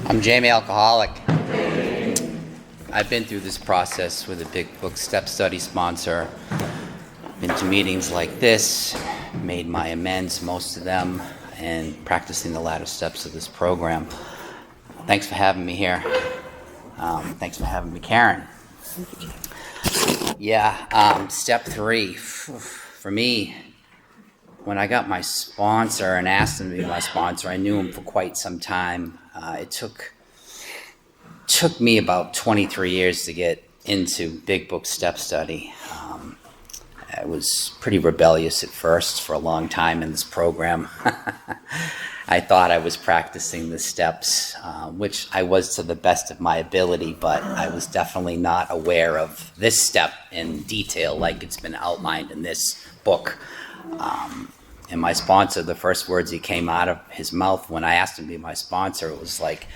I'm Jaime, alcoholic. I've been through this process with a Big Book Step Study sponsor. Been to meetings like this, made my amends, most of them, and practicing the latter steps of this program. Thanks for having me here. Thanks for having me, Karen. Step 3. For me, when I got my sponsor and asked him to be my sponsor, I knew him for quite some time. It took me about 23 years to get into Big Book Step Study. I was pretty rebellious at first for a long time in this program. I thought I was practicing the steps, which I was to the best of my ability, but I was definitely not aware of this step in detail like it's been outlined in this book. And my sponsor, the first words he came out of his mouth when I asked him to be my sponsor, it was like,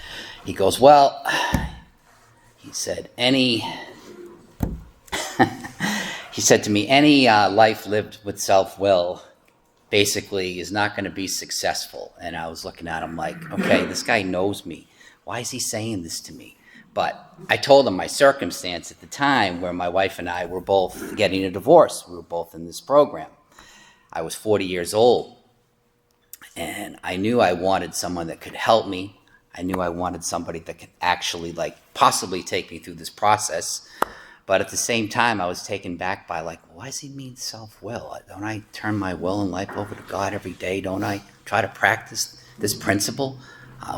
he goes, well, he said, he said to me, any life lived with self-will basically is not going to be successful. And I was looking at him like, okay, this guy knows me. Why is he saying this to me? But I told him my circumstance at the time where my wife and I were both getting a divorce. We were both in this program. I was 40 years old, and I knew I wanted someone that could help me. I knew I wanted somebody that could actually possibly take me through this process. But at the same time, I was taken back by why does he mean self-will? Don't I turn my will and life over to God every day? Don't I try to practice this principle?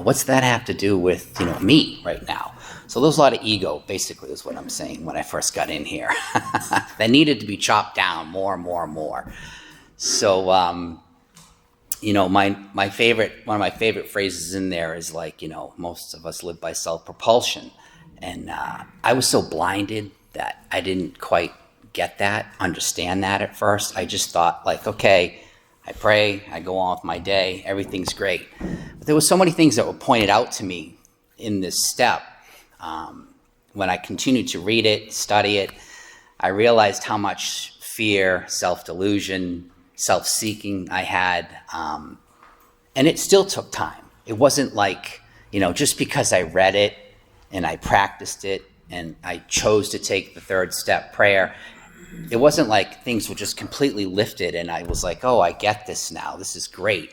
What's that have to do with me right now? So there's a lot of ego, basically, is what I'm saying when I first got in here. That needed to be chopped down more and more and more. So, one of my favorite phrases in there is most of us live by self-propulsion. And I was so blinded that I didn't quite understand that at first. I just thought okay, I pray, I go on with my day, everything's great. But there were so many things that were pointed out to me in this step. When I continued to read it, study it, I realized how much fear, self-delusion, self-seeking I had, and it still took time. It wasn't just because I read it and I practiced it and I chose to take the third step prayer, it wasn't like things were just completely lifted and I was oh, I get this now, this is great.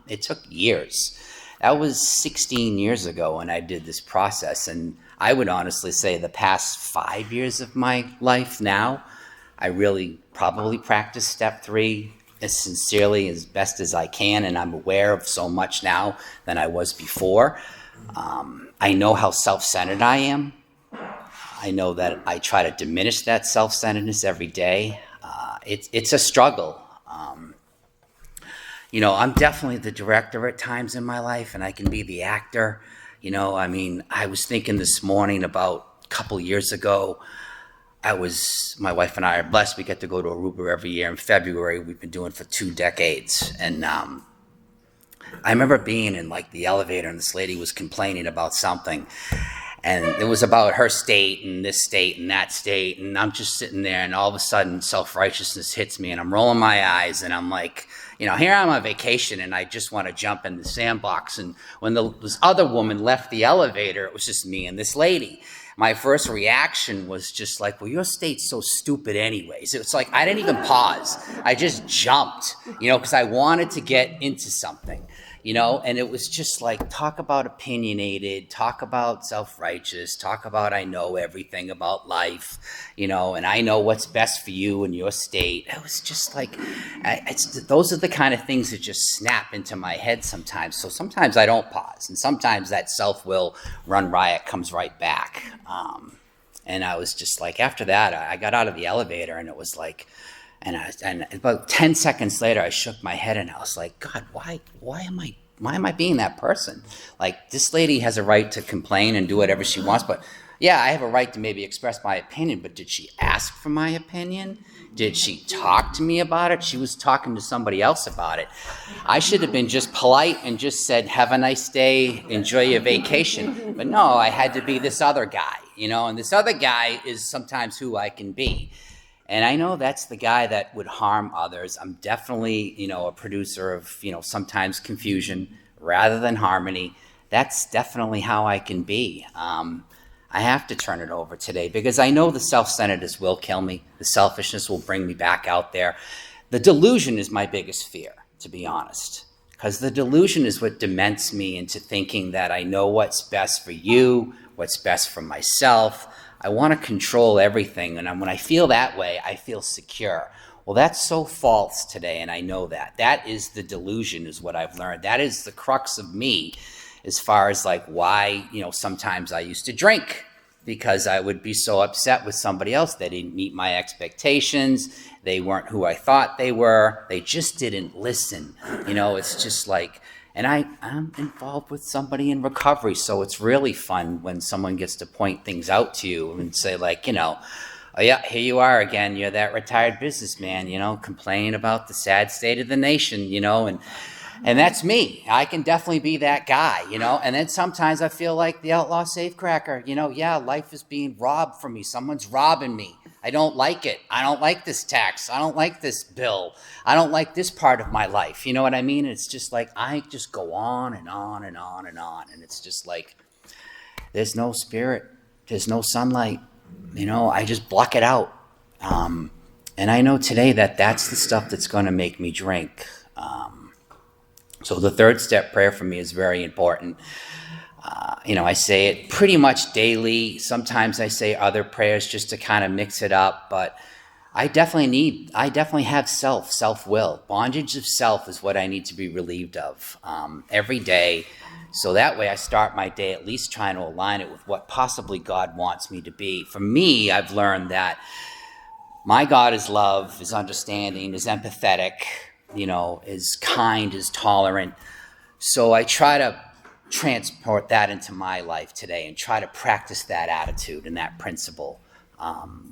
It took years. That was 16 years ago when I did this process, and I would honestly say the past 5 years of my life now, I really probably practice step 3 as sincerely, as best as I can, and I'm aware of so much now than I was before. I know how self-centered I am. I know that I try to diminish that self-centeredness every day. It's a struggle. I'm definitely the director at times in my life, and I can be the actor. I was thinking this morning about a couple years ago, my wife and I are blessed. We get to go to Aruba every year in February. We've been doing it for 2 decades. And I remember being in the elevator, and this lady was complaining about something. And it was about her state and this state and that state. And I'm just sitting there, and all of a sudden self-righteousness hits me, and I'm rolling my eyes, and I'm here I'm on vacation, and I just want to jump in the sandbox. And when this other woman left the elevator, it was just me and this lady. My first reaction was just well, your state's so stupid anyways. It's I didn't even pause. I just jumped, because I wanted to get into something, and it was just talk about opinionated, talk about self-righteous, talk about I know everything about life, and I know what's best for you and your state. It was just those are the kind of things that just snap into my head sometimes. So sometimes I don't pause, and sometimes that self-will run riot comes right back. And I was just after that, I got out of the elevator, and it was and about 10 seconds later, I shook my head, and I was God, why am I being that person? This lady has a right to complain and do whatever she wants, but yeah, I have a right to maybe express my opinion, but did she ask for my opinion? Did she talk to me about it? She was talking to somebody else about it. I should have been just polite and just said, have a nice day, enjoy your vacation. But no, I had to be this other guy, and this other guy is sometimes who I can be. And I know that's the guy that would harm others. I'm definitely, a producer of, sometimes confusion rather than harmony. that's definitely how I can be. I have to turn it over today because I know the self-centeredness will kill me. The selfishness will bring me back out there. The delusion is my biggest fear, to be honest, because the delusion is what dements me into thinking that I know what's best for you, what's best for myself. I want to control everything. And when I feel that way, I feel secure. Well, that's so false today, and I know that. That is the delusion, is what I've learned. That is the crux of me, as far as like why, sometimes I used to drink, because I would be so upset with somebody else. They didn't meet my expectations. They weren't who I thought they were. They just didn't listen. It's just like, and I'm involved with somebody in recovery, so it's really fun when someone gets to point things out to you and say like, oh yeah, here you are again. You're that retired businessman, complaining about the sad state of the nation, and that's me. I can definitely be that guy, and then sometimes I feel like the outlaw safecracker, yeah, life is being robbed from me. Someone's robbing me. I don't like it. I don't like this tax. I don't like this bill. I don't like this part of my life. You know what I mean? It's just like, I just go on and on and on and on. And it's just like, there's no spirit. There's no sunlight. I just block it out. And I know today that that's the stuff that's going to make me drink. So the third step prayer for me is very important. I say it pretty much daily. Sometimes I say other prayers just to kind of mix it up, but I definitely have self-will. Bondage of self is what I need to be relieved of every day. So that way I start my day at least trying to align it with what possibly God wants me to be. For me, I've learned that my God is love, is understanding, is empathetic, is kind, is tolerant. So I try to transport that into my life today and try to practice that attitude and that principle.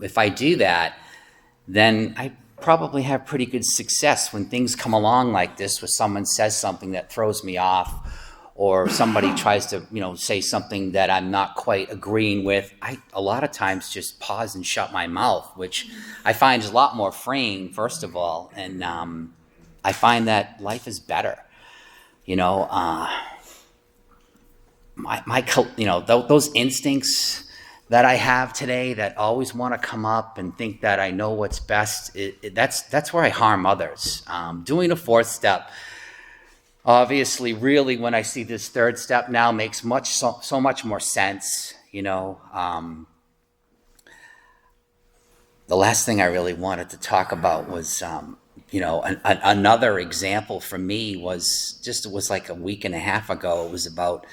If I do that, then I probably have pretty good success when things come along like this, where someone says something that throws me off, or somebody tries to, say something that I'm not quite agreeing with. I a lot of times just pause and shut my mouth, which I find is a lot more freeing, first of all, and I find that life is better. Those instincts that I have today that always want to come up and think that I know what's best, that's where I harm others. Doing a fourth step, obviously, really, when I see this third step now, makes so much more sense. The last thing I really wanted to talk about was, another example for me was like a week and a half ago. It was about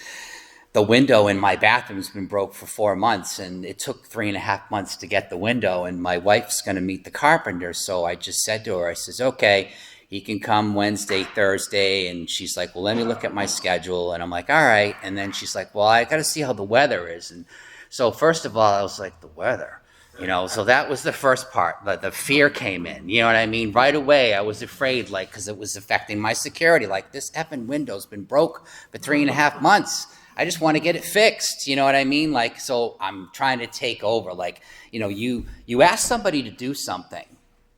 the window in my bathroom's been broke for 4 months, and it took 3.5 months to get the window, and my wife's going to meet the carpenter. So I just said to her, I says, okay, he can come Wednesday, Thursday. And she's like, well, let me look at my schedule. And I'm like, all right. And then she's like, well, I got to see how the weather is. And so first of all, I was like, the weather, so that was the first part. The fear came in, you know what I mean? Right away, I was afraid, because it was affecting my security. Like, this effing window's been broke for 3.5 months. I just want to get it fixed. You know what I mean? So I'm trying to take over. You ask somebody to do something,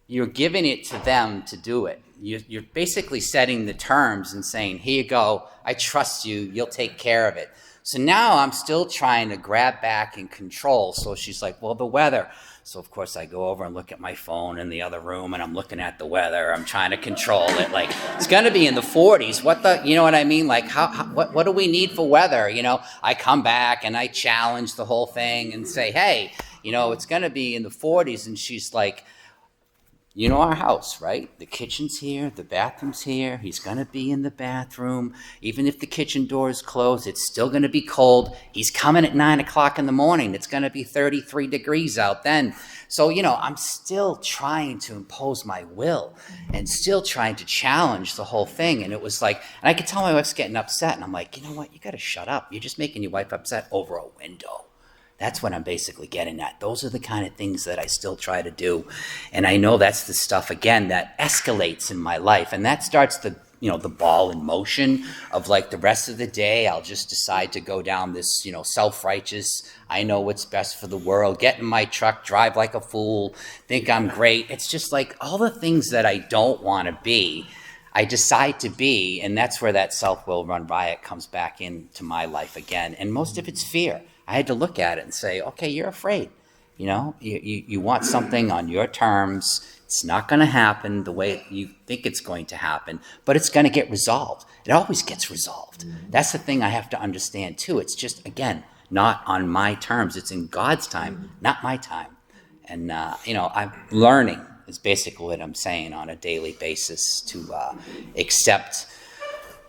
you're giving it to them to do it. You're basically setting the terms and saying, here you go, I trust you, you'll take care of it. So now I'm still trying to grab back and control. So she's like, well, the weather. So of course I go over and look at my phone in the other room, and I'm looking at the weather. I'm trying to control it. It's going to be in the 40s. You know what I mean? What do we need for weather? I come back and I challenge the whole thing and say, hey, it's going to be in the 40s. And she's like, our house, right? The kitchen's here, the bathroom's here. He's going to be in the bathroom. Even if the kitchen door is closed, it's still going to be cold. He's coming at 9 o'clock in the morning. It's going to be 33 degrees out then. So, I'm still trying to impose my will and still trying to challenge the whole thing. And it was and I could tell my wife's getting upset. And I'm like, you know what? You got to shut up. You're just making your wife upset over a window. That's what I'm basically getting at. Those are the kind of things that I still try to do. And I know that's the stuff, again, that escalates in my life. And that starts the ball in motion of the rest of the day. I'll just decide to go down this, self-righteous, I know what's best for the world, get in my truck, drive like a fool, think I'm great. It's just all the things that I don't want to be. I decide to be, and that's where that self-will run riot comes back into my life again. And most of it's fear. I had to look at it and say, okay, you're afraid. You want something on your terms. It's not going to happen the way you think it's going to happen, but it's going to get resolved. It always gets resolved. That's the thing I have to understand too. It's just, again, not on my terms. It's in God's time, not my time. And, I'm learning is basically what I'm saying on a daily basis to accept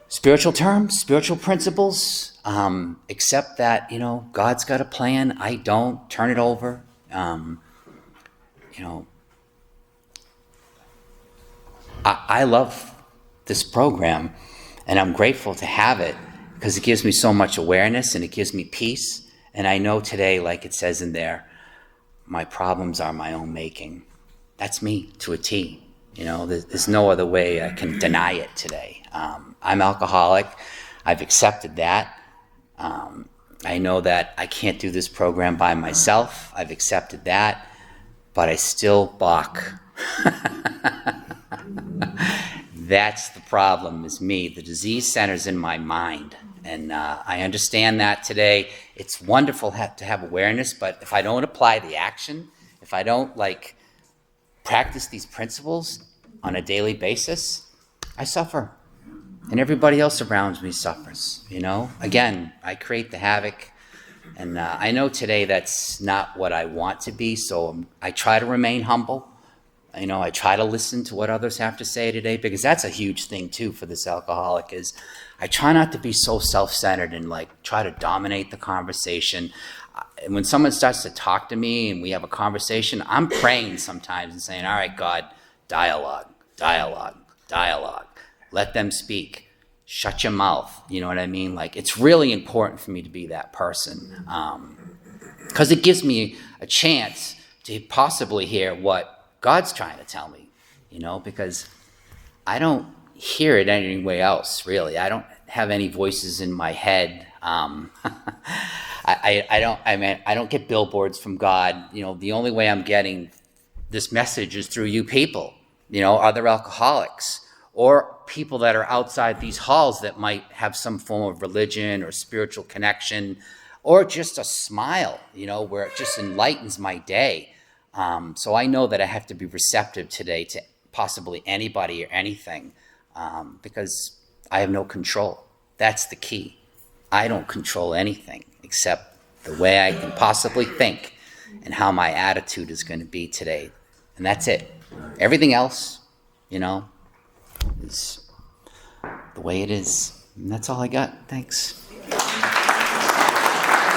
spiritual terms, spiritual principles, accept that, God's got a plan. I don't. Turn it over. I love this program, and I'm grateful to have it because it gives me so much awareness and it gives me peace. And I know today, like it says in there, my problems are my own making. That's me to a T. There's no other way I can deny it today. I'm alcoholic. I've accepted that. I know that I can't do this program by myself. I've accepted that, but I still balk. That's the problem, is me. The disease centers in my mind. And I understand that today. It's wonderful to have awareness, but if I don't apply the action, if I don't practice these principles on a daily basis, I suffer. And everybody else around me suffers, Again, I create the havoc. And I know today that's not what I want to be, so I try to remain humble. I try to listen to what others have to say today, because that's a huge thing too for this alcoholic, is I try not to be so self-centered and try to dominate the conversation. And when someone starts to talk to me and we have a conversation, I'm praying sometimes and saying, all right, God, dialogue, dialogue, dialogue. Let them speak. Shut your mouth. You know what I mean? It's really important for me to be that person, because it gives me a chance to possibly hear what God's trying to tell me, because I don't hear it anywhere else, really. I don't have any voices in my head. I don't get billboards from God. The only way I'm getting this message is through you people, other alcoholics, or people that are outside these halls that might have some form of religion or spiritual connection, or just a smile, where it just enlightens my day. So I know that I have to be receptive today to possibly anybody or anything, because I have no control. That's the key. I don't control anything except the way I can possibly think and how my attitude is going to be today. And that's it. Everything else, is the way it is. And that's all I got. Thanks.